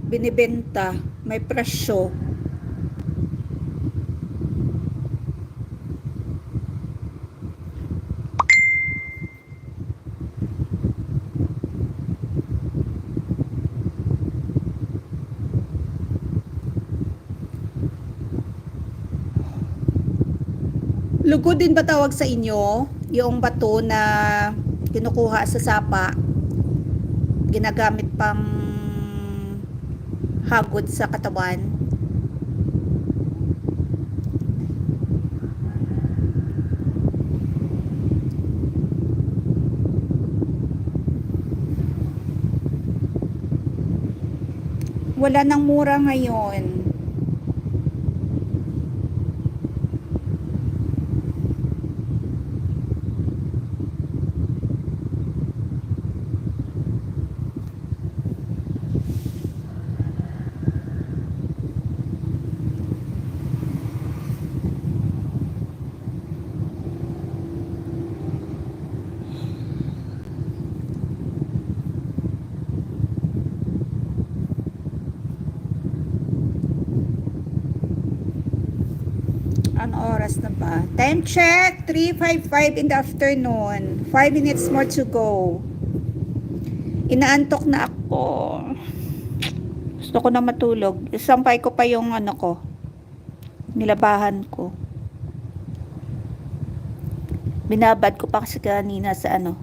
binibenta, may presyo. Lugod din ba tawag sa inyo? Yung bato na kinukuha sa sapa, ginagamit pang hagod sa katawan. Wala nang mura ngayon. Ano oras na ba? Time check, 3:55 in the afternoon. 5 minutes more to go. Inaantok na ako. Gusto ko na matulog. Isampay ko pa yung ano ko, nilabahan ko. Binabad ko pa kasi kanina sa ano,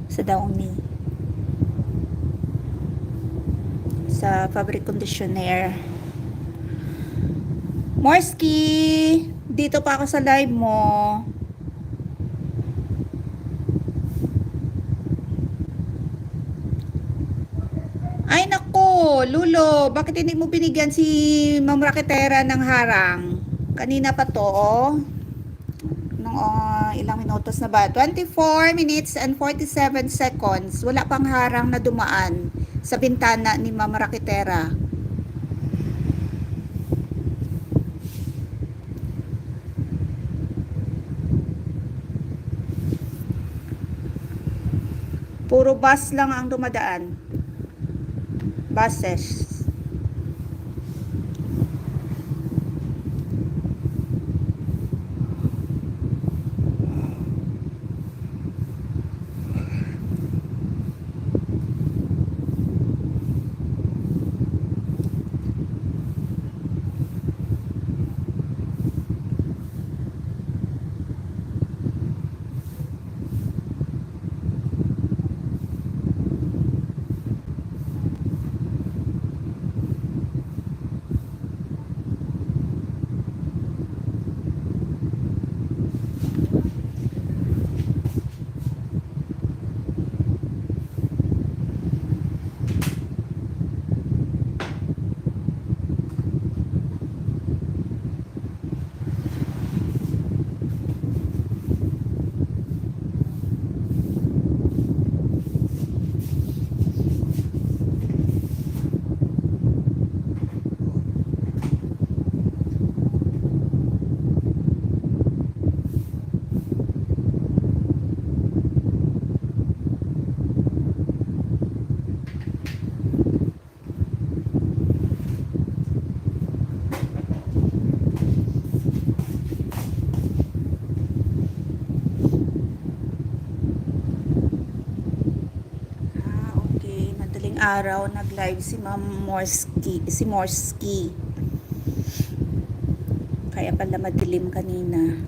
sa Downy. Sa fabric conditioner. Morski, dito pa ako sa live mo. Ay nako, Lulo, bakit hindi mo binigyan si Ma'am Raketera ng harang? Kanina pa to, oh. Nung ilang minutos na ba? 24 minutes and 47 seconds. Wala pang harang na dumaan sa bintana ni Ma'am Raketera. Puro bus lang ang dumadaan. Buses. Okay. Madaling araw, nag-live si Ma'am Morski. Kaya pala madilim kanina.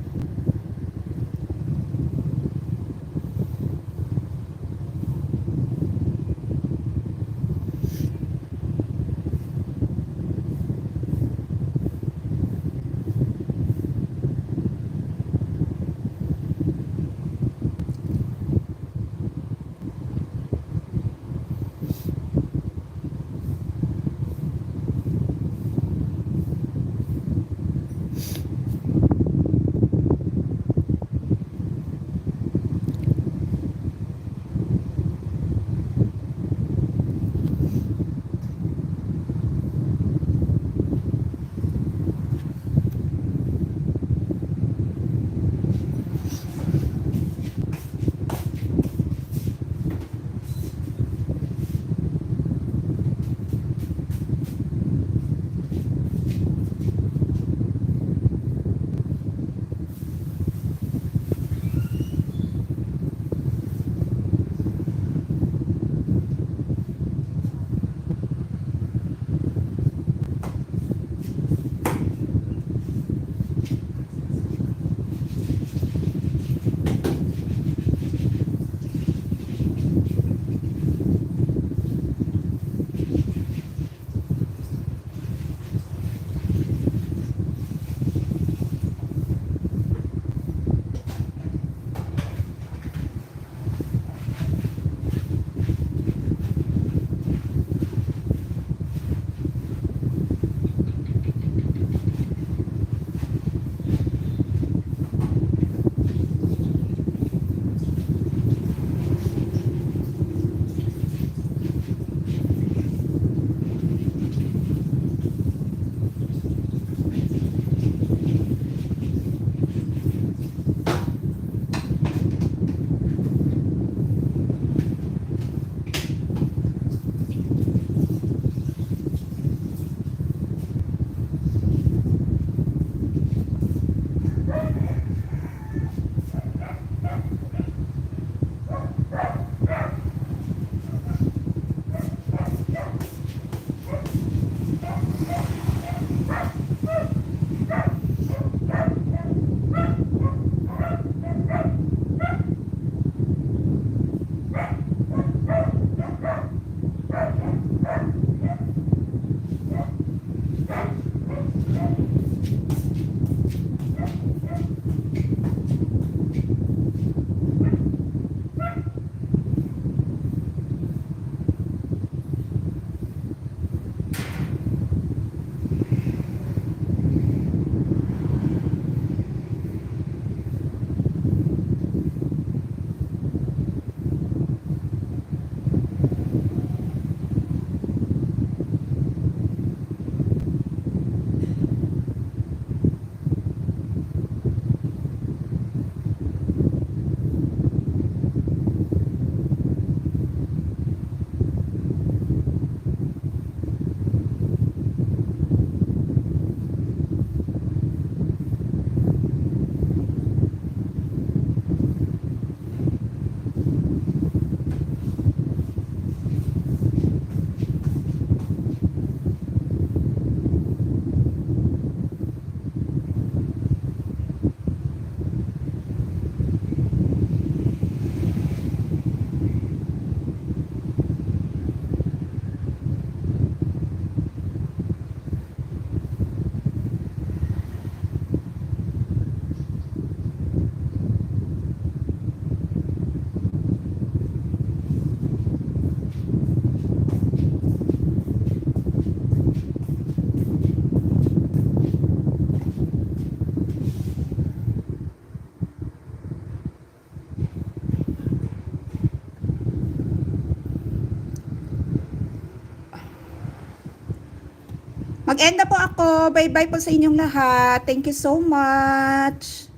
Mag-end na po ako. Bye-bye po sa inyong lahat. Thank you so much.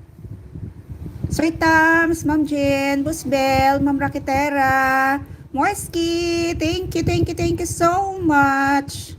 Sweet Tams, Ma'am Jen, Busbel, Ma'am Rakitera, Morski. Thank you so much.